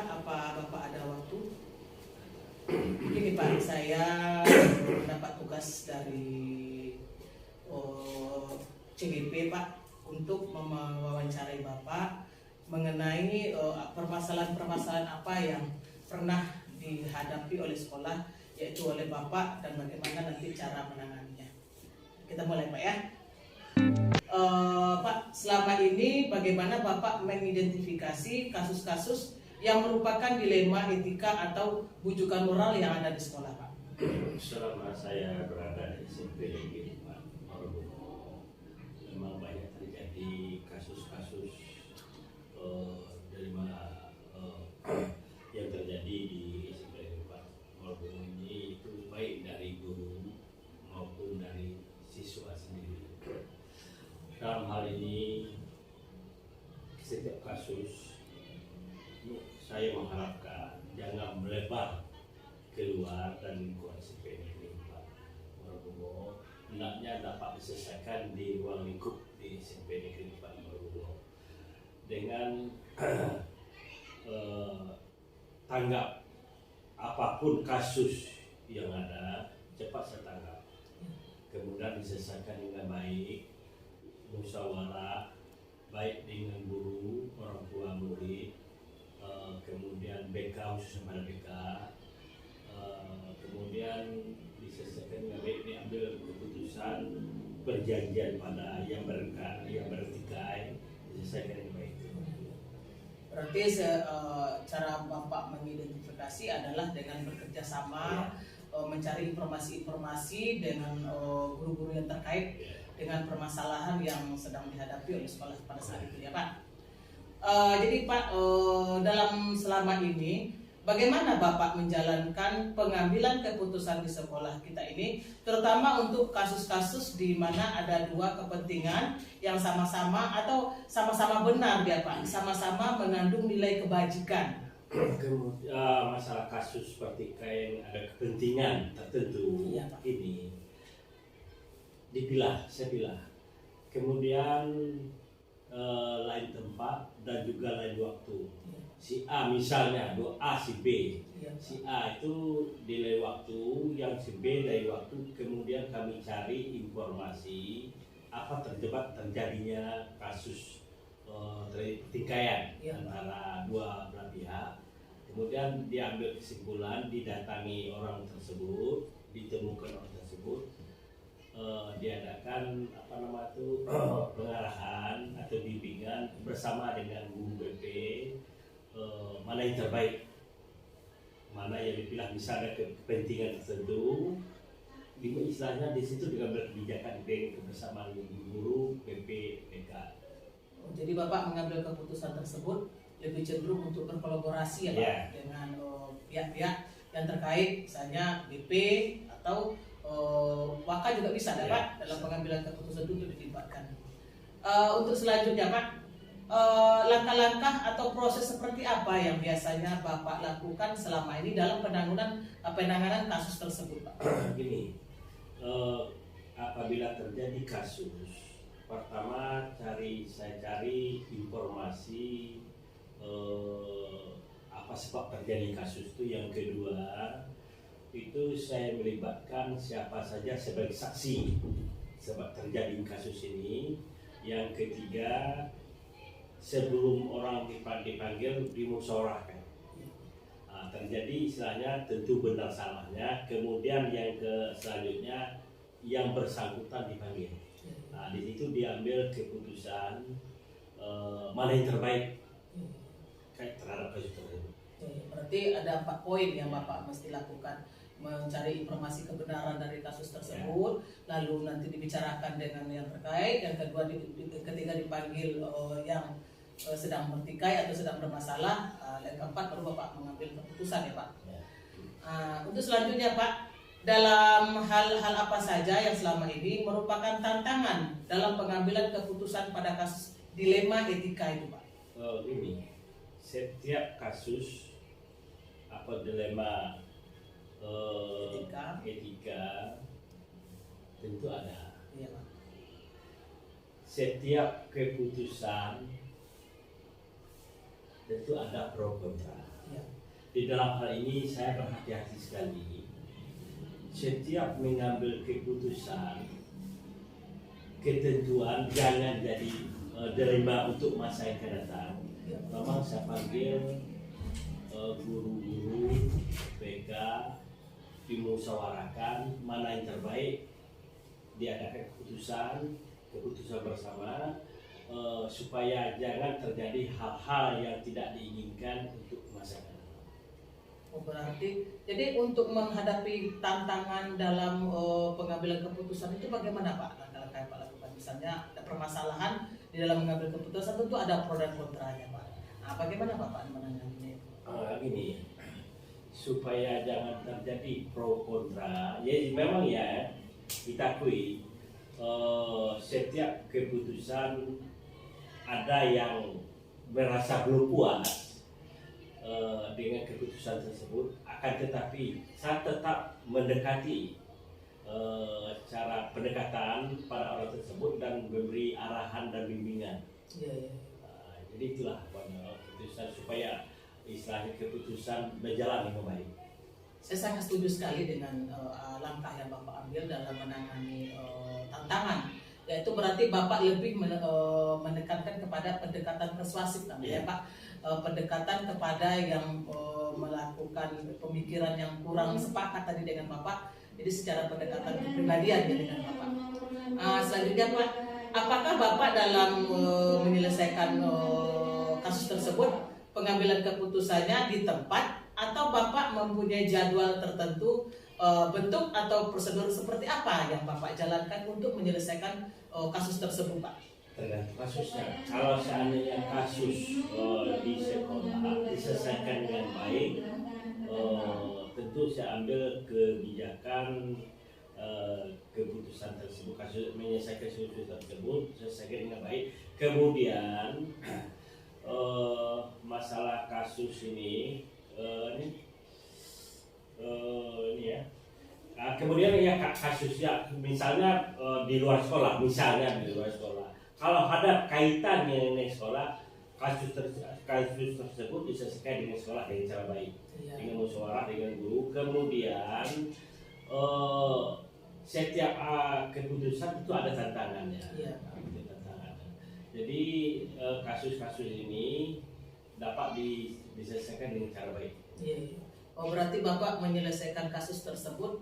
Pak, apa Bapak ada waktu? Begini Pak, saya mendapat tugas dari CGP Pak untuk mewawancarai Bapak mengenai permasalahan-permasalahan apa yang pernah dihadapi oleh sekolah, yaitu oleh Bapak, dan bagaimana nanti cara menanganinya. Kita mulai Pak ya. Pak, selama ini bagaimana Bapak mengidentifikasi kasus-kasus yang merupakan dilema etika atau bujukan moral yang ada di sekolah Pak? Selama saya berada di SMP negeri Pak, memang banyak terjadi kasus-kasus yang terjadi di SMP negeri Pak. Ini itu baik dari guru maupun dari siswa sendiri. Dalam hal ini setiap kasus saya mengharapkan jangan melebar keluar dan lingkungan SMP negeri Pak Margowo, hendaknya dapat diselesaikan di ruang lingkup di SMP negeri Pak Margowo dengan tanggap apapun kasus yang ada, cepat saya tanggap, kemudian diselesaikan dengan baik, musyawarah baik dengan guru, orang tua murid, kemudian BK khusus pada BK, kemudian diselesaikan dengan baik, diambil keputusan perjanjian pada yang bertikai, diselesaikan dengan baik. Berarti cara Bapak mengidentifikasi adalah dengan bekerja sama, mencari informasi-informasi dengan guru-guru yang terkait dengan permasalahan yang sedang dihadapi oleh sekolah pada saat itu ya Pak. Jadi Pak, dalam selama ini bagaimana Bapak menjalankan pengambilan keputusan di sekolah kita ini, terutama untuk kasus-kasus di mana ada dua kepentingan yang sama-sama atau sama-sama benar ya Pak, sama-sama mengandung nilai kebajikan. Kemudian masalah kasus seperti kayak ada kepentingan tertentu Iya, Pak. Ini dipilah, saya pilah. Kemudian lain tempat dan juga lain waktu. Si A misalnya, A si B. Iya. Si A itu di lain waktu, yang si B dari waktu. Kemudian kami cari informasi apa terjadinya kasus pertikaian antara dua belah pihak. Kemudian diambil kesimpulan, didatangi orang tersebut, ditemukan orang tersebut, diadakan pengarahan atau bimbingan bersama dengan guru BP, mana yang terbaik, mana yang dipilah, misalnya kepentingan tertentu, istilahnya di situ diambil kebijakan bersama guru BP BK. Jadi Bapak mengambil keputusan tersebut lebih cenderung untuk berkolaborasi ya Pak dengan pihak-pihak yang terkait, misalnya BP atau Waka juga bisa Pak dalam pengambilan keputusan itu dilibatkan. Untuk selanjutnya Pak, langkah-langkah atau proses seperti apa yang biasanya Bapak lakukan selama ini dalam penanganan kasus tersebut Pak? Gini, apabila terjadi kasus, pertama saya cari informasi apa sebab terjadi kasus itu. Yang kedua itu saya melibatkan siapa saja sebagai saksi sebab terjadi kasus ini. Yang ketiga, sebelum orang dipanggil dimusyawarahkan. Terjadi istilahnya tentu benar salahnya. Kemudian yang selanjutnya yang bersangkutan dipanggil. Di situ diambil keputusan mana yang terbaik terhadap kasus tersebut. Berarti ada 4 poin yang Bapak mesti lakukan: mencari informasi kebenaran dari kasus tersebut, lalu nanti dibicarakan dengan yang terkait, yang kedua ketiga dipanggil yang sedang bertikai atau sedang bermasalah, yang keempat baru Bapak mengambil keputusan ya Pak. Untuk selanjutnya Pak, dalam hal-hal apa saja yang selama ini merupakan tantangan dalam pengambilan keputusan pada kasus dilema etika itu Pak? Gini, setiap kasus dilema etika tentu ada. Iya, Pak. Setiap keputusan tentu ada pro kontra. Ya. Di dalam hal ini saya berhati-hati sekali. Setiap mengambil keputusan, ketentuan jangan jadi derima untuk masa yang akan datang. Memang saya panggil guru-guru PK dimusyawarahkan mana yang terbaik, diadakan keputusan bersama supaya jangan terjadi hal-hal yang tidak diinginkan untuk masa depan. Oh, berarti jadi untuk menghadapi tantangan dalam pengambilan keputusan itu bagaimana Pak langkah-langkah yang Pak lakukan? Misalnya ada permasalahan di dalam mengambil keputusan tentu ada pro dan kontranya Pak. Nah, bagaimana Bapak menanganinya? Gini, supaya jangan terjadi pro kontra, ya memang ya kita akui setiap keputusan ada yang merasa belum puas dengan keputusan tersebut, akan tetapi saya tetap mendekati cara pendekatan pada orang tersebut dan memberi arahan dan bimbingan. Ya. Jadi itulah keputusan supaya istilahnya keputusan berjalan dengan baik. Saya sangat setuju sekali dengan langkah yang Bapak ambil dalam menangani tantangan. Yaitu berarti Bapak lebih menekankan kepada pendekatan persuasif namanya Pak. Pendekatan kepada yang melakukan pemikiran yang kurang sepakat tadi dengan Bapak. Jadi secara pendekatan kepribadian ya dengan Bapak. Selanjutnya Pak, apakah Bapak dalam menyelesaikan kasus tersebut pengambilan keputusannya di tempat atau Bapak mempunyai jadwal tertentu, bentuk atau prosedur seperti apa yang Bapak jalankan untuk menyelesaikan kasus tersebut Pak? Tergantung kasusnya. Kalau seandainya kasus di sekolah diselesaikan dengan baik, tentu saya ambil kebijakan keputusan tersebut, kasus menyelesaikan kasus tersebut selesaikan dengan baik. Kemudian masalah kasus ini ya. Kemudian ya kasusnya misalnya di luar sekolah, kalau ada kaitannya dengan sekolah, kasus tersebut diselesaikan dengan sekolah dengan cara baik, dengan musyawarah dengan guru. Kemudian setiap keputusan itu ada tantangannya. Jadi kasus-kasus ini dapat diselesaikan dengan cara baik. Oh, berarti Bapak menyelesaikan kasus tersebut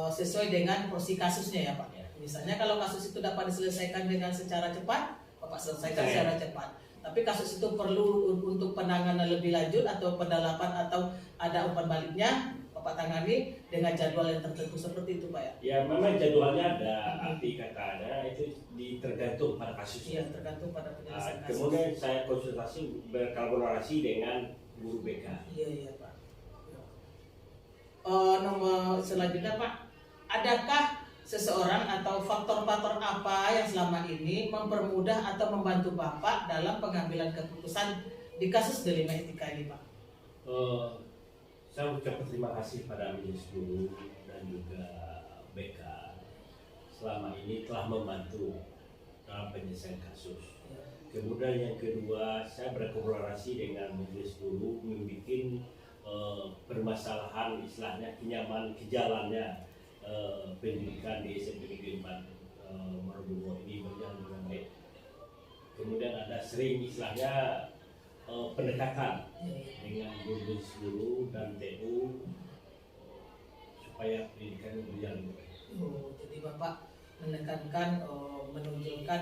sesuai dengan porsi kasusnya ya Pak. Misalnya kalau kasus itu dapat diselesaikan dengan secara cepat, Bapak selesaikan secara cepat. Tapi kasus itu perlu untuk penanganan lebih lanjut atau pendalaman atau ada umpan baliknya, Bapak tangani dengan jadwal yang tertentu seperti itu Pak ya? Ya memang jadwalnya ada, arti katanya itu tergantung pada kasusnya. Iya, tergantung pada penyelesaian kasus. Kemudian saya konsultasi berkolaborasi dengan guru BK. Iya Pak. Nomor selanjutnya Pak, adakah seseorang atau faktor-faktor apa yang selama ini mempermudah atau membantu Bapak dalam pengambilan keputusan di kasus dilema etika ini Pak? Saya ucapkan terima kasih pada Majelis Guru dan juga BK selama ini telah membantu dalam penyelesaian kasus. Kemudian yang kedua, saya berkolaborasi dengan Majelis Guru membuat permasalahan istilahnya kejalannya pendidikan di SMP Negeri 4 Marobungo ini berjalan dengan baik. Kemudian ada sering istilahnya pendekatan dengan guru dan TU supaya pendidikan berjalan dengan baik. Jadi Bapak menekankan, menunjukkan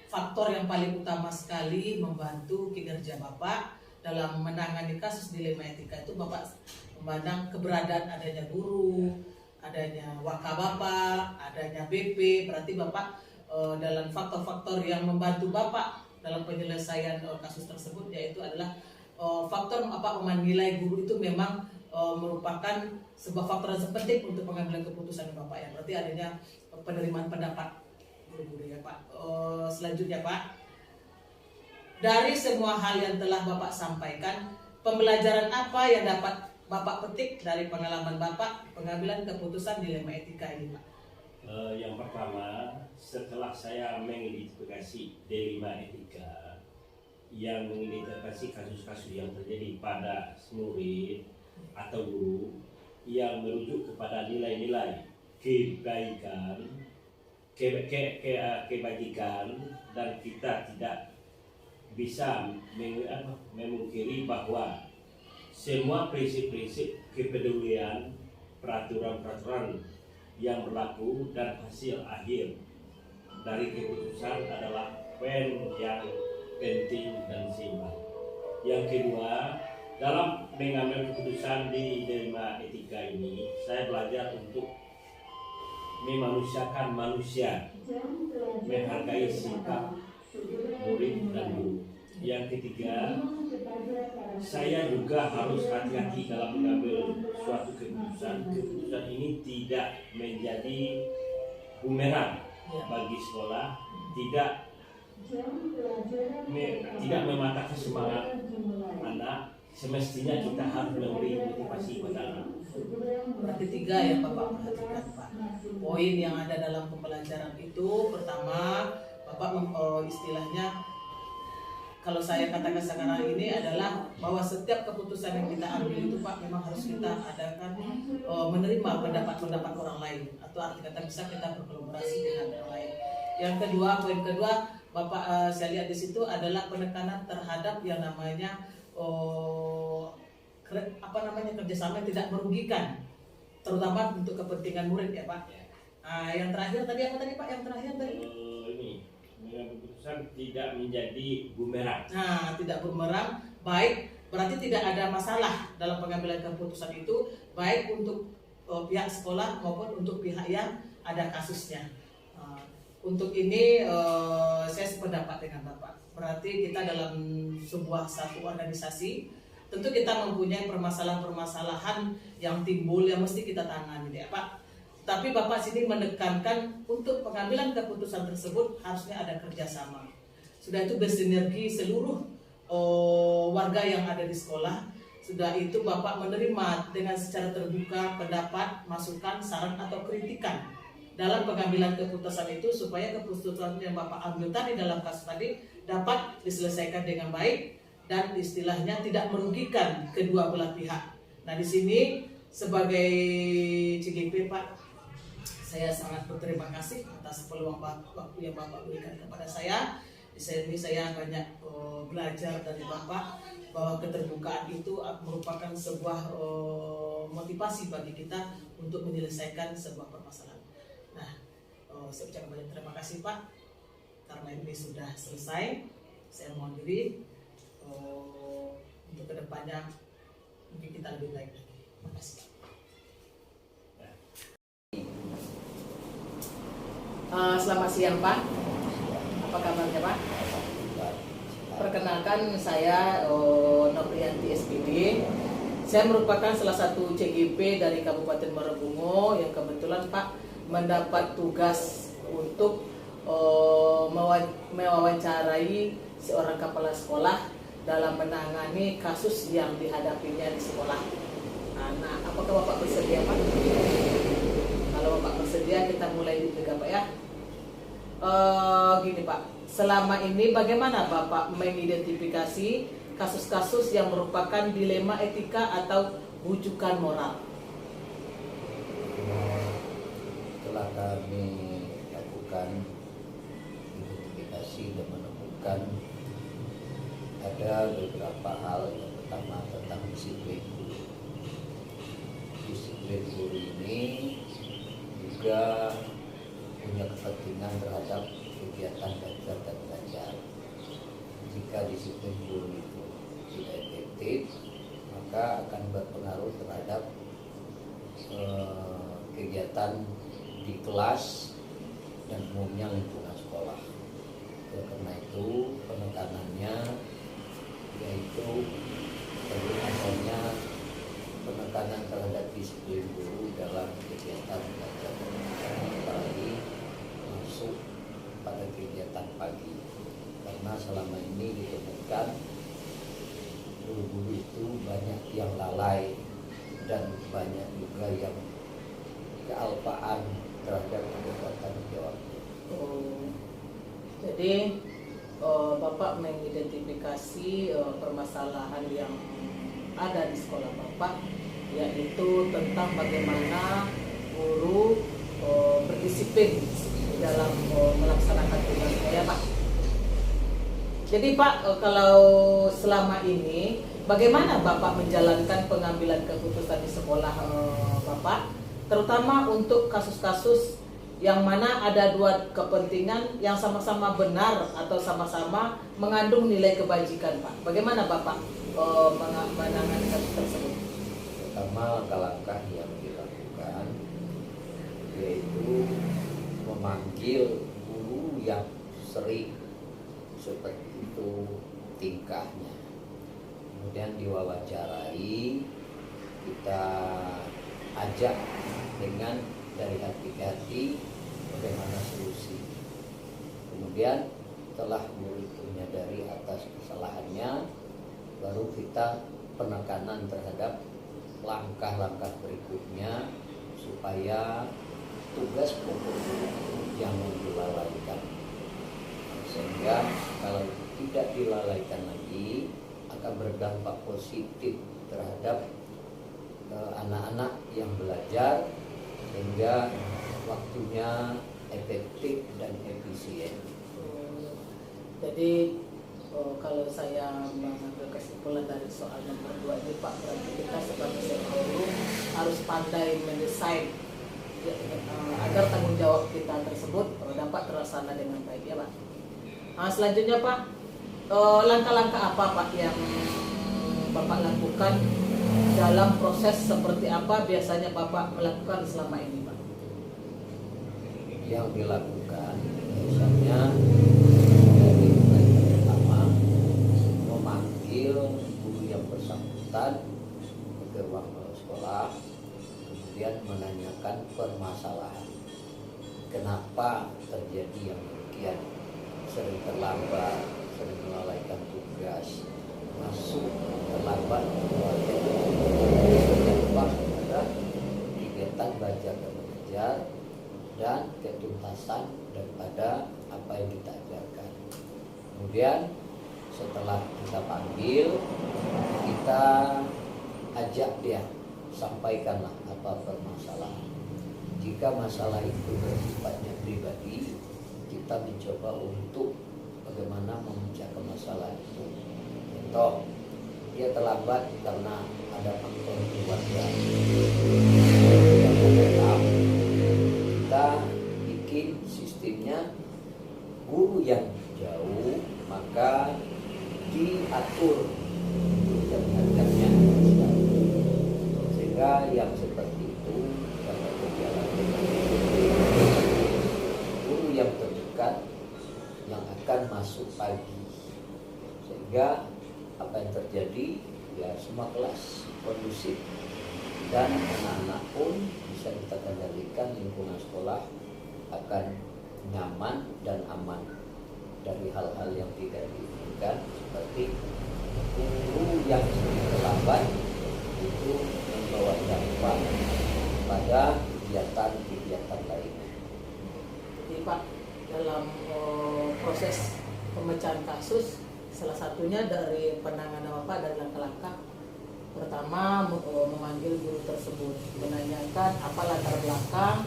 faktor yang paling utama sekali membantu kinerja Bapak dalam menangani kasus dilema etika itu. Bapak memandang keberadaan adanya guru, adanya Wakabapak, adanya BP, berarti Bapak dalam faktor-faktor yang membantu Bapak dalam penyelesaian kasus tersebut, yaitu adalah faktor menilai guru itu memang merupakan sebuah faktor yang penting untuk pengambilan keputusan Bapak ya. Berarti adanya penerimaan pendapat guru-guru ya Pak. Selanjutnya Pak, dari semua hal yang telah Bapak sampaikan, pembelajaran apa yang dapat Bapak petik dari pengalaman Bapak pengambilan keputusan dilema etika ini Pak? Yang pertama, setelah saya mengidentifikasi dilema etika, yang mengidentifikasi kasus-kasus yang terjadi pada murid atau guru yang merujuk kepada nilai-nilai kebaikan, kebajikan, dan kita tidak bisa memungkiri bahwa semua prinsip-prinsip kepedulian, peraturan-peraturan yang berlaku dan hasil akhir dari keputusan adalah poin yang penting dan seimbang. Yang kedua, dalam mengambil keputusan di dilema etika ini, saya belajar untuk memanusiakan manusia, menghargai sikap murid dan guru. Yang ketiga, saya juga harus hati-hati dalam mengambil suatu keputusan. Keputusan ini tidak menjadi bumerang bagi sekolah, tidak mematahkan semangat anak. Semestinya kita harus memberi motivasi kepada anak. Berarti 3 yang Bapak perhatikan, Pak. Poin yang ada dalam pembelajaran itu, pertama, Bapak istilahnya, kalau saya katakan sekarang ini adalah bahwa setiap keputusan yang kita ambil itu, Pak, memang harus kita adakan menerima pendapat-pendapat orang lain, atau arti kata bisa kita berkolaborasi dengan orang lain. Yang kedua, poin kedua, Bapak saya lihat di situ adalah penekanan terhadap yang namanya kerjasama yang tidak merugikan, terutama untuk kepentingan murid ya, Pak. Yang terakhir tadi apa tadi, Pak? Yang terakhir tadi? Ini keputusan tidak menjadi bumerang. Nah, tidak bumerang, baik berarti tidak ada masalah dalam pengambilan keputusan itu, baik untuk pihak sekolah maupun untuk pihak yang ada kasusnya. Untuk ini saya sependapat dengan Bapak. Berarti kita dalam sebuah satu organisasi, tentu kita mempunyai permasalahan-permasalahan yang timbul yang mesti kita tangani ya, Pak. Tapi Bapak sini menekankan untuk pengambilan keputusan tersebut harusnya ada kerjasama. Sudah itu bersinergi seluruh warga yang ada di sekolah. Sudah itu Bapak menerima dengan secara terbuka pendapat, masukan, saran atau kritikan dalam pengambilan keputusan itu, supaya keputusan yang Bapak ambil tadi dalam kasus tadi dapat diselesaikan dengan baik dan istilahnya tidak merugikan kedua belah pihak. Nah, di sini sebagai CGP, Pak, saya sangat berterima kasih atas peluang waktu yang Bapak berikan kepada saya. Di sini saya banyak belajar dari Bapak bahwa keterbukaan itu merupakan sebuah motivasi bagi kita untuk menyelesaikan sebuah permasalahan. Nah, saya ucapkan banyak terima kasih, Pak, karena ini sudah selesai. Saya mohon diri untuk kedepannya mungkin kita lebih baik lagi. Terima kasih. Selamat siang, Pak. Apa kabarnya, Pak? Perkenalkan, saya Noprianti SPD. Saya merupakan salah satu CGP dari Kabupaten Marabungo yang kebetulan, Pak, mendapat tugas untuk mewawancarai seorang kepala sekolah dalam menangani kasus yang dihadapinya di sekolah. Nah, apakah Bapak bersedia, Pak? Kalau Bapak bersedia, kita mulai juga, Pak, ya. Gini, Pak, selama ini bagaimana Bapak mengidentifikasi kasus-kasus yang merupakan dilema etika atau rujukan moral? Setelah kami lakukan identifikasi dan menemukan ada beberapa hal. Yang pertama tentang disiplin guru. Disiplin guru ini juga punya kepentingan terhadap kegiatan belajar dan mengajar. Jika disiplin guru itu tidak efektif, maka akan berpengaruh terhadap kegiatan di kelas dan umumnya lingkungan sekolah. Karena itu penekanannya yaitu adanya penekanan terhadap disiplin guru dalam kegiatan belajar dan mengajar, apalagi masuk pada kegiatan pagi. Karena selama ini ditemukan guru-guru itu banyak yang lalai dan banyak juga yang kealpaan terhadap kegiatan jawabnya. Jadi Bapak mengidentifikasi permasalahan yang ada di sekolah Bapak, yaitu tentang bagaimana guru berdisiplin dalam melaksanakan tugasnya ya Pak. Jadi Pak, kalau selama ini bagaimana Bapak menjalankan pengambilan keputusan di sekolah Bapak, terutama untuk kasus-kasus yang mana ada dua kepentingan yang sama-sama benar atau sama-sama mengandung nilai kebajikan Pak. Bagaimana Bapak menangani kasus tersebut? Pertama, langkah-langkah yang dilakukan yaitu memanggil guru yang sering seperti itu tingkahnya, kemudian diwawancarai, kita ajak dengan dari hati ke hati bagaimana solusi. Kemudian setelah murid menyadari atas kesalahannya, baru kita penekanan terhadap langkah-langkah berikutnya supaya tugas pokok jangan dilalaikan, sehingga kalau tidak dilalaikan lagi akan berdampak positif terhadap anak-anak yang belajar, sehingga waktunya efektif dan efisien. Jadi kalau saya mengambil kesimpulan dari soal nomor 2 ini Pak, berarti kita sebagai seorang guru harus pandai mendesain agar tanggung jawab kita tersebut dapat terlaksana dengan baik ya Pak. Selanjutnya Pak, langkah-langkah apa Pak yang Bapak lakukan dalam proses seperti apa biasanya Bapak melakukan selama ini Pak? Yang dilakukan biasanya dari yang pertama memanggil guru yang bersangkutan ke ruang sekolah, kemudian menanyakan permasalahan kenapa terjadi yang demikian, sering terlambat, sering melalaikan tugas, masuk terlambat berdampak pada kegiatan belajar dan mengajar dan ketuntasan daripada apa yang kita ajarkan. Kemudian setelah kita panggil, kita ajak dia, sampaikanlah apa permasalahan. Jika masalah itu bersifatnya pribadi, kita mencoba untuk bagaimana memecahkan masalah itu. Contoh, dia terlambat karena ada faktor keluarga yang datang, kita bikin sistemnya guru yang jauh, maka diatur jam-jamnya, sehingga yang seperti itu dapat berjalan dengan guru yang terdekat yang akan masuk pagi, sehingga apa yang terjadi ya semua kelas kondusif dan anak-anak pun bisa kita kendalikan, lingkungan sekolah akan nyaman dan aman dari hal-hal yang tidak diinginkan, seperti guru yang sering terlambat itu membawa dampak pada kegiatan-kegiatan lainnya. Jadi Pak, dalam proses pemecahan kasus, salah satunya dari penanganan Bapak dari langkah-langkah pertama memanggil guru tersebut, menanyakan apa latar belakang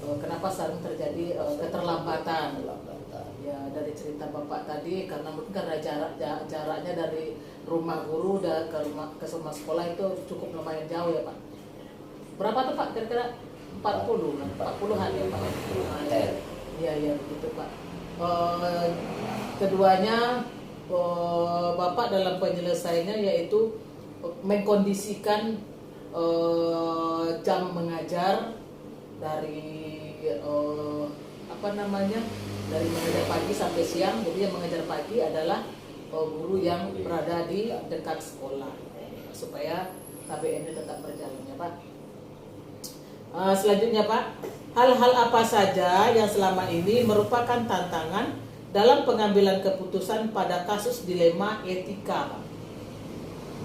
kenapa sering terjadi keterlambatan. Ya dari cerita Bapak tadi, karena mungkin karena jaraknya dari rumah guru ke rumah sekolah itu cukup lumayan jauh ya Pak. Berapa tuh Pak? Kira-kira 40-an ya Pak. Iya begitu Pak. Keduanya Bapak dalam penyelesaiannya yaitu mengkondisikan jam mengajar dari dari mengajar pagi sampai siang. Jadi yang mengajar pagi adalah guru yang berada di dekat sekolah supaya KBM-nya tetap berjalan ya Pak. Selanjutnya Pak, hal-hal apa saja yang selama ini merupakan tantangan dalam pengambilan keputusan pada kasus dilema etika Pak?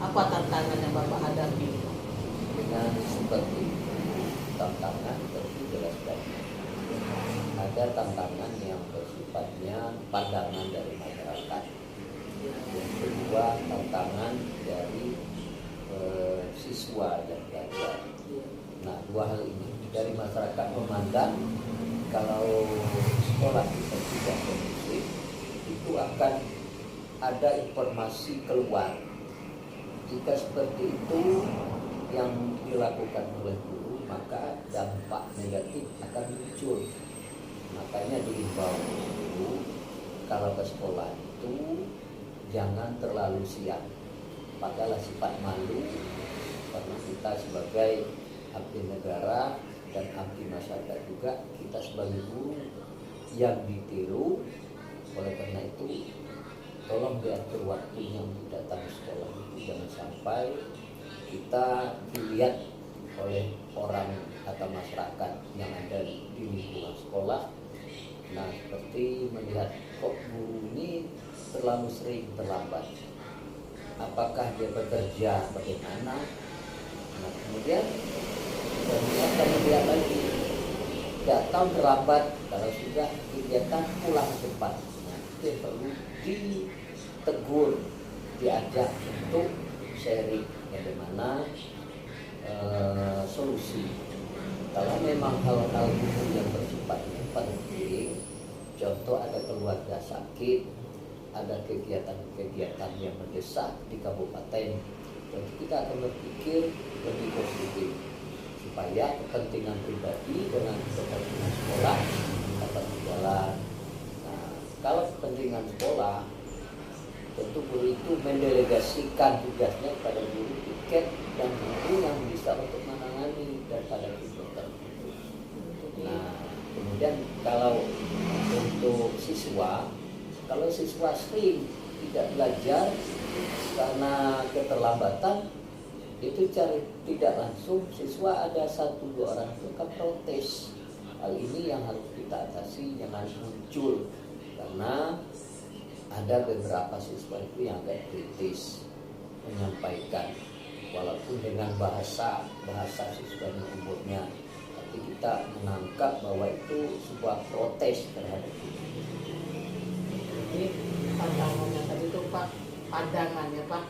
Apa tantangan yang Bapak hadapi? Dengan seperti tantangan tentu jelas tadi ada tantangan yang bersifatnya pandangan dari masyarakat. Yang kedua, tantangan dari siswa dan pelajar. Nah, dua hal ini dari masyarakat memandang kalau sekolah kita tidak kondusif, itu akan ada informasi keluar. Jika seperti itu yang dilakukan oleh guru, maka dampak negatif akan muncul. Makanya diimbau guru kalau ke sekolah itu jangan terlalu siang. Padalah sifat malu, karena kita sebagai abdi negara dan abdi masyarakat juga, kita sebagai guru yang ditiru. Oleh karena itu, tolong diatur waktunya untuk datang ke sekolah itu, jangan sampai kita dilihat oleh orang atau masyarakat yang ada di lingkungan sekolah. Nah, seperti melihat kok guru ini terlalu sering terlambat. Apakah dia bekerja bagaimana? Nah, kemudian akan melihat lagi datang terlambat, kalau sudah kegiatan pulang cepat. Nah, itu yang perlu ditegur, diajak untuk sharing bagaimana solusi. Kalau memang hal-hal itu yang bersifatnya penting, contoh ada keluarga sakit, ada kegiatan-kegiatan yang mendesak di kabupaten, tentu kita akan berpikir lebih positif supaya kepentingan pribadi dengan kepentingan sekolah dapat berjalan. Nah, kalau kepentingan sekolah, tentu guru itu mendelegasikan tugasnya kepada guru tiket dan guru yang bisa untuk menangani daripada kegiatan itu. Nah, kemudian kalau untuk siswa, kalau siswa sering tidak belajar karena keterlambatan, itu cari tidak langsung siswa ada 1-2 orang itu akan protes. Hal ini yang harus kita atasi, jangan muncul, karena ada beberapa siswa itu yang agak kritis menyampaikan, walaupun dengan bahasa siswanya umurnya, tapi kita menangkap bahwa itu sebuah protes terhadap itu. Jadi pandangannya tadi itu Pak, pandangannya Pak,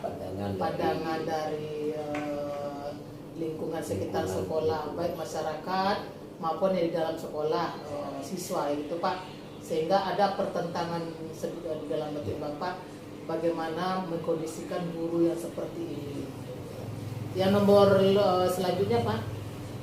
pandangan dari lingkungan sekitar sekolah, baik masyarakat maupun di dalam sekolah siswa itu Pak, sehingga ada pertentangan di dalam batin Bapak bagaimana mengkondisikan guru yang seperti ini. Yang nomor selanjutnya Pak,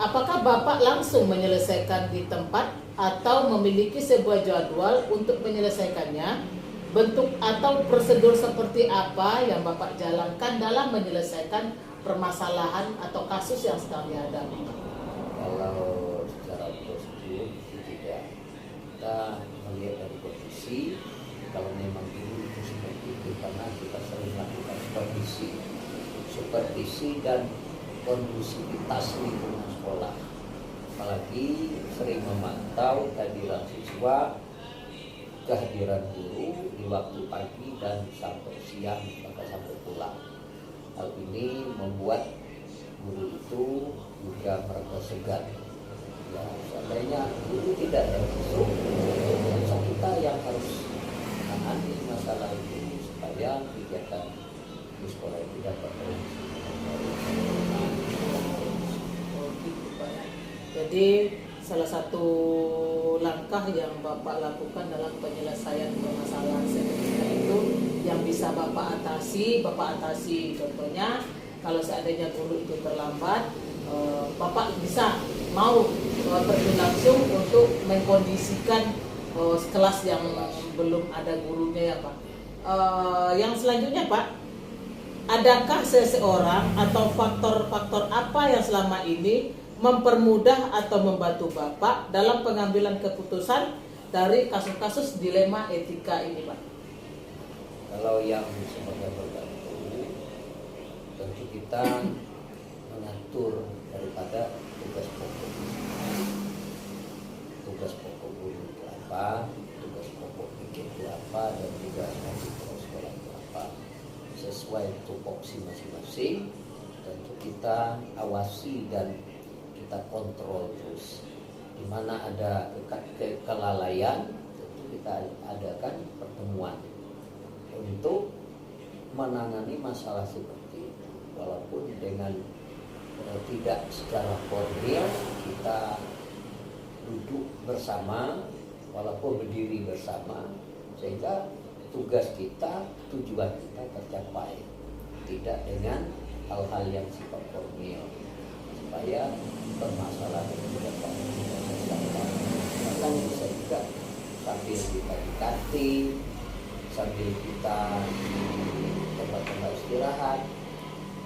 apakah Bapak langsung menyelesaikan di tempat atau memiliki sebuah jadwal untuk menyelesaikannya? Bentuk atau prosedur seperti apa yang Bapak jalankan dalam menyelesaikan permasalahan atau kasus yang sedang dihadapi? Kalau secara prosedur tidak, kita melihat dari kondisi. Kalau memang dulu itu seperti itu, karena kita sering melakukan supervisi dan kondusivitas lingkungan sekolah, apalagi sering memantau kehadiran siswa, kehadiran guru di waktu pagi dan sampai siang, bahkan sampai pulang. Hal ini membuat guru itu juga merasa segan. Ya, seandainya guru tidak ada masuk, kita yang harus menangani masalah itu supaya kegiatan di sekolah itu dapat berjalan. Jadi salah satu langkah yang Bapak lakukan dalam penyelesaian permasalahan seperti itu yang bisa Bapak atasi. Contohnya kalau seandainya guru itu terlambat, Bapak bisa mau terjun langsung untuk mengkondisikan kelas yang belum ada gurunya ya Pak. Yang selanjutnya Pak, adakah seseorang atau faktor-faktor apa yang selama ini mempermudah atau membantu Bapak dalam pengambilan keputusan dari kasus-kasus dilema etika ini Pak? Kalau yang sebagai membantu, tentu kita mengatur daripada tugas pokok guru itu apa, tugas pokok pikir itu apa, dan tugas mahasiswa sekolah itu apa, sesuai tupoksi masing-masing. Tentu kita awasi dan kita kontrol terus. di mana ada kelalaian, tentu kita adakan pertemuan untuk menangani masalah seperti itu. Walaupun dengan tidak secara formil kita duduk bersama, walaupun berdiri bersama, sehingga tugas kita, tujuan kita tercapai, tidak dengan hal-hal yang sifat formil, supaya permasalahan itu dapat diselesaikan. Bahkan bisa juga sambil kita dikati, sambil kita tempat-tempat istirahat.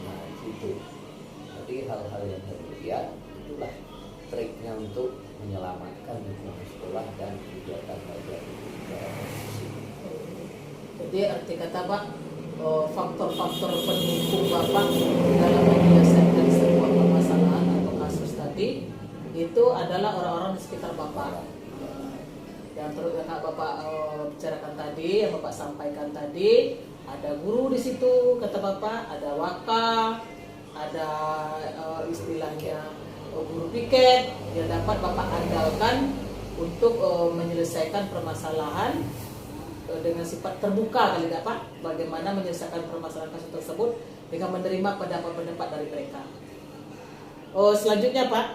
Nah itu, jadi hal-hal yang demikian itulah triknya untuk menyelamatkan lingkungan sekolah dan kegiatan belajar itu. Jadi arti kata Pak, faktor-faktor pendukung Bapak dalam menyelesaikan sebuah permasalahan atau kasus tadi itu adalah orang-orang di sekitar Bapak. Yang terus yang Bapak bicarakan tadi, yang Bapak sampaikan tadi, ada guru di situ kata Bapak, ada waka, ada istilahnya guru piket yang dapat Bapak andalkan untuk menyelesaikan permasalahan dengan sifat terbuka kali tidak Pak, bagaimana menyelesaikan permasalahan kasus tersebut dengan menerima pendapat-pendapat dari mereka. Selanjutnya Pak,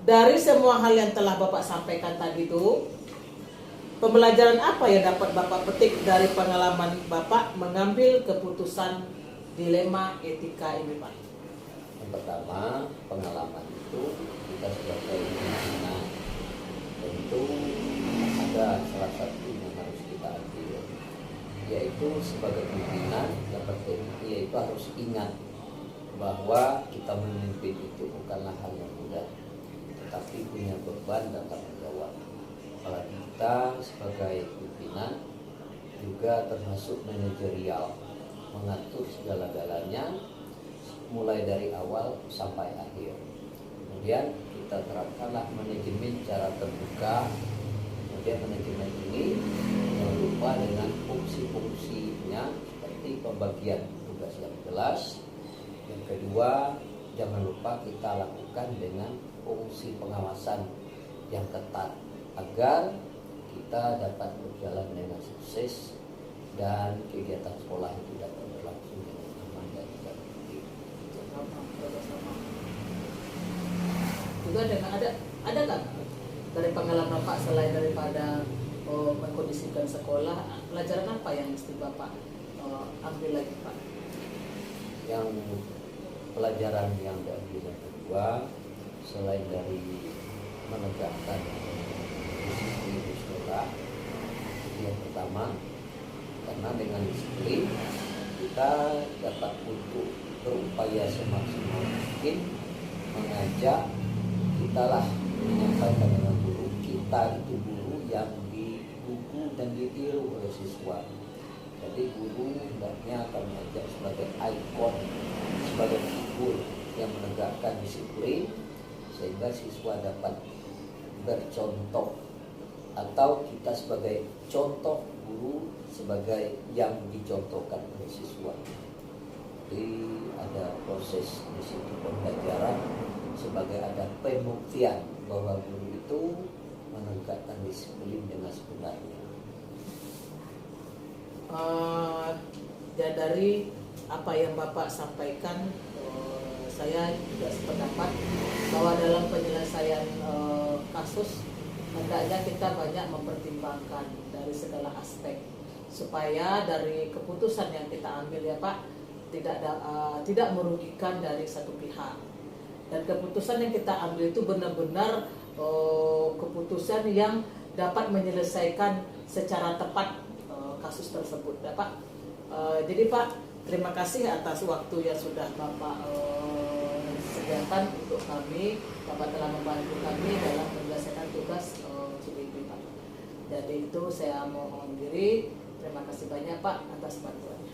dari semua hal yang telah Bapak sampaikan tadi itu, pembelajaran apa yang dapat Bapak petik dari pengalaman Bapak mengambil keputusan dilema etika ini Pak? Yang pertama, pengalaman itu kita sebagai pimpinan tentu ada salah satu yang harus kita ambil, yaitu sebagai pimpinan yang penting yaitu harus ingat bahwa kita memimpin itu bukanlah hal yang mudah, tetapi punya beban dan tanggung jawab. Apalagi kita sebagai pimpinan juga termasuk manajerial, mengatur segala-galanya mulai dari awal sampai akhir. Kemudian kita terapkanlah manajemen cara terbuka. Kemudian manajemen ini jangan lupa dengan fungsi-fungsinya seperti pembagian tugas yang jelas. Yang kedua, jangan lupa kita lakukan dengan fungsi pengawasan yang ketat agar kita dapat berjalan dengan sukses dan kegiatan sekolah itu dapat berlangsung dengan aman dan tertib. Juga dengan ada kan dari pengalaman Bapak selain daripada mengkondisikan sekolah, pelajaran apa yang mesti Bapak ambil lagi Pak? Yang pelajaran yang diambil yang kedua, selain dari menegakkan disiplin di sekolah, yang pertama, karena dengan disiplin kita dapat untuk berupaya semaksimal mungkin mengajak, kita lah menyampaikan dengan guru, kita itu guru yang didukung dan ditiru oleh siswa. Jadi guru hendaknya akan mengajak sebagai ikon, sebagai figur yang menegakkan disiplin, sehingga siswa dapat bercontoh, atau kita sebagai contoh guru sebagai yang dicontohkan oleh siswa. Jadi ada proses di situ pembelajaran sebagai ada pembuktian bahwa guru itu menegakkan disiplin dengan sebenarnya. Dan dari apa yang Bapak sampaikan, saya juga sependapat bahwa dalam penyelesaian kasus hendaknya kita banyak mempertimbangkan dari segala aspek supaya dari keputusan yang kita ambil ya Pak tidak merugikan dari satu pihak, dan keputusan yang kita ambil itu benar-benar keputusan yang dapat menyelesaikan secara tepat kasus tersebut ya Pak. Jadi Pak, terima kasih atas waktu yang sudah Bapak sediakan untuk kami. Bapak telah membantu kami dalam menyelesaikan tugas CBP Pak. Jadi itu saya mohon diri. Terima kasih banyak Pak atas bantuannya.